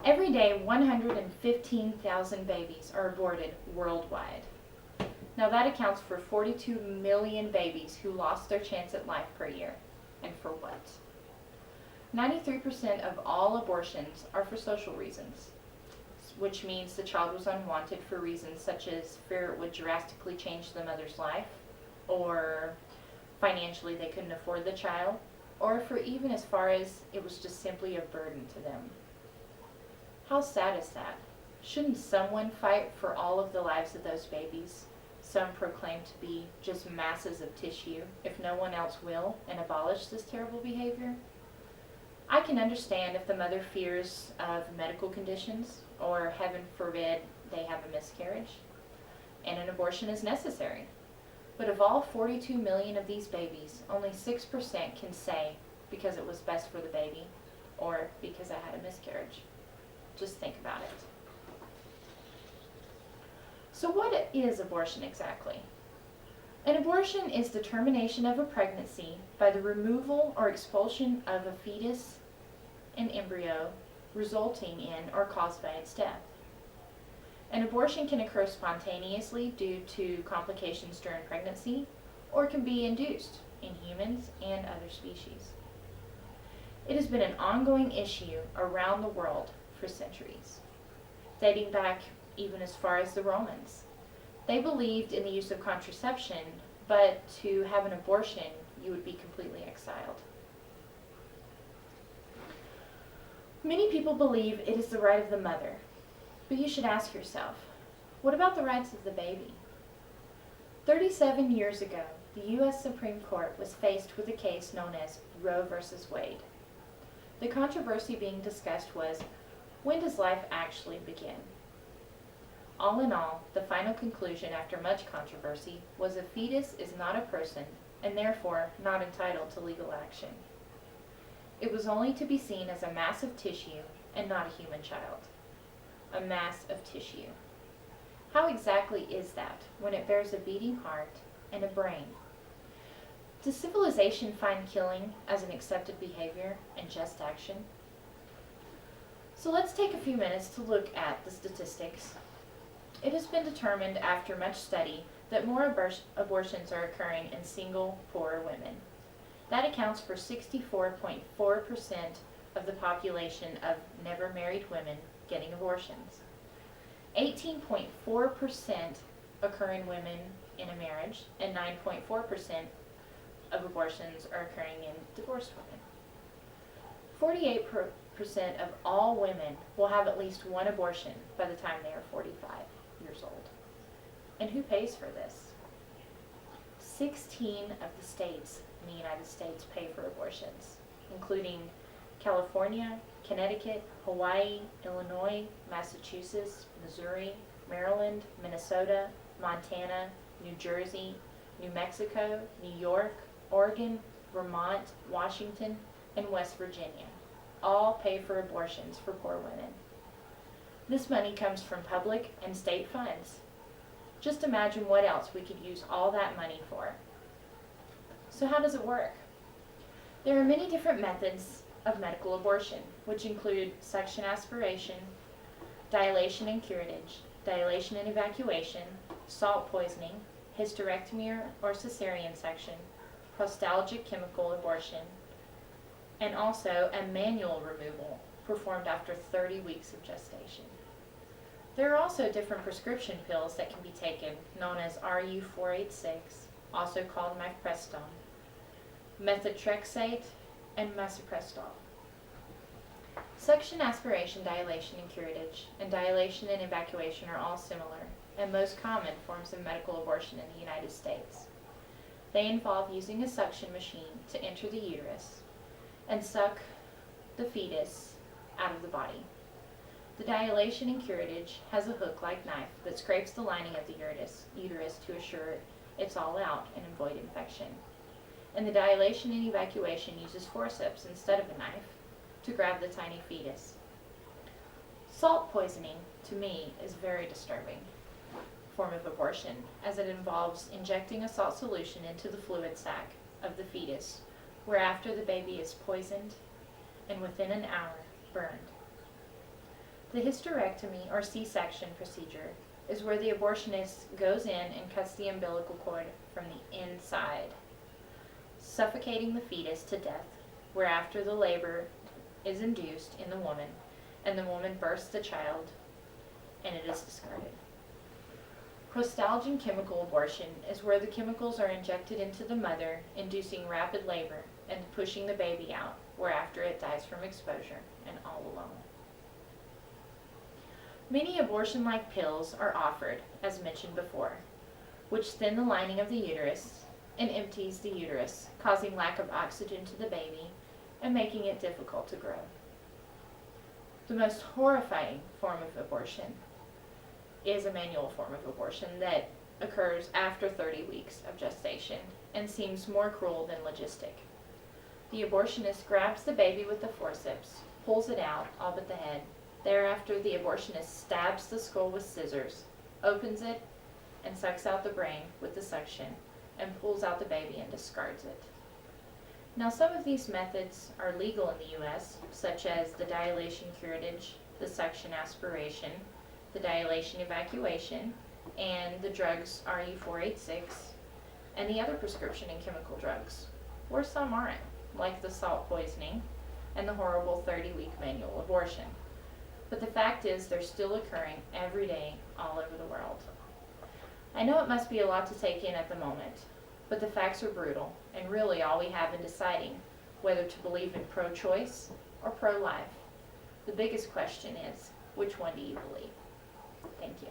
Every day, 115,000 babies are aborted worldwide. Now that accounts for 42 million babies who lost their chance at life per year. And for what? 93% of all abortions are for social reasons, which means the child was unwanted for reasons such as fear it would drastically change the mother's life, or financially they couldn't afford the child, or for even as far as it was just simply a burden to them. How sad is that? Shouldn't someone fight for all of the lives of those babies, some proclaim to be just masses of tissue, if no one else will, and abolish this terrible behavior? I can understand if the mother fears of medical conditions, or heaven forbid they have a miscarriage, and an abortion is necessary. But of all 42 million of these babies, only 6% can say because it was best for the baby, or because I had a miscarriage. Just think about it. So what is abortion exactly? An abortion is the termination of a pregnancy by the removal or expulsion of a fetus and embryo resulting in or caused by its death. An abortion can occur spontaneously due to complications during pregnancy, or can be induced in humans and other species. It has been an ongoing issue around the world for centuries, dating back even as far as the Romans. They believed in the use of contraception, but to have an abortion, you would be completely exiled. Many people believe it is the right of the mother, but you should ask yourself, what about the rights of the baby? 37 years ago, the U.S. Supreme Court was faced with a case known as Roe v. Wade. The controversy being discussed was, when does life actually begin? All in all, the final conclusion after much controversy was a fetus is not a person and therefore not entitled to legal action. It was only to be seen as a mass of tissue and not a human child. A mass of tissue. How exactly is that when it bears a beating heart and a brain? Does civilization find killing as an accepted behavior and just action? So let's take a few minutes to look at the statistics. It has been determined after much study that more abortions are occurring in single, poor women. That accounts for 64.4% of the population of never married women getting abortions. 18.4% occur in women in a marriage, and 9.4% of abortions are occurring in divorced women. 48% of all women will have at least one abortion by the time they are 45 years old. And who pays for this? 16 of the states in the United States pay for abortions, including California, Connecticut, Hawaii, Illinois, Massachusetts, Missouri, Maryland, Minnesota, Montana, New Jersey, New Mexico, New York, Oregon, Vermont, Washington, and West Virginia. All pay for abortions for poor women. This money comes from public and state funds. Just imagine what else we could use all that money for. So how does it work? There are many different methods of medical abortion, which include suction aspiration, dilation and curettage, dilation and evacuation, salt poisoning, hysterectomy or cesarean section, prostalgic chemical abortion, and also a manual removal performed after 30 weeks of gestation. There are also different prescription pills that can be taken, known as RU-486, also called mifepristone, methotrexate, and misoprostol. Suction aspiration, dilation, and curettage, and dilation and evacuation are all similar and most common forms of medical abortion in the United States. They involve using a suction machine to enter the uterus and suck the fetus out of the body. The dilation and curettage has a hook-like knife that scrapes the lining of the uterus to assure it's all out and avoid infection. And the dilation and evacuation uses forceps instead of a knife to grab the tiny fetus. Salt poisoning, to me, is very disturbing form of abortion, as it involves injecting a salt solution into the fluid sac of the fetus, whereafter the baby is poisoned and within an hour burned. The hysterectomy or C-section procedure is where the abortionist goes in and cuts the umbilical cord from the inside, suffocating the fetus to death, whereafter the labor is induced in the woman, and the woman births the child, and it is discarded. Prostalgin chemical abortion is where the chemicals are injected into the mother, inducing rapid labor and pushing the baby out, whereafter it dies from exposure and all alone. Many abortion-like pills are offered, as mentioned before, which thin the lining of the uterus and empties the uterus, causing lack of oxygen to the baby and making it difficult to grow. The most horrifying form of abortion is a manual form of abortion that occurs after 30 weeks of gestation and seems more cruel than logistic. The abortionist grabs the baby with the forceps, pulls it out, all but the head. Thereafter, the abortionist stabs the skull with scissors, opens it, and sucks out the brain with the suction, and pulls out the baby and discards it. Now, some of these methods are legal in the U.S., such as the dilation curettage, the suction aspiration, the dilation evacuation, and the drugs RE486, and the other prescription and chemical drugs, or some aren't, like the salt poisoning and the horrible 30-week manual abortion. But the fact is, they're still occurring every day all over the world. I know it must be a lot to take in at the moment, but the facts are brutal, and really all we have in deciding whether to believe in pro-choice or pro-life. The biggest question is, which one do you believe? Thank you.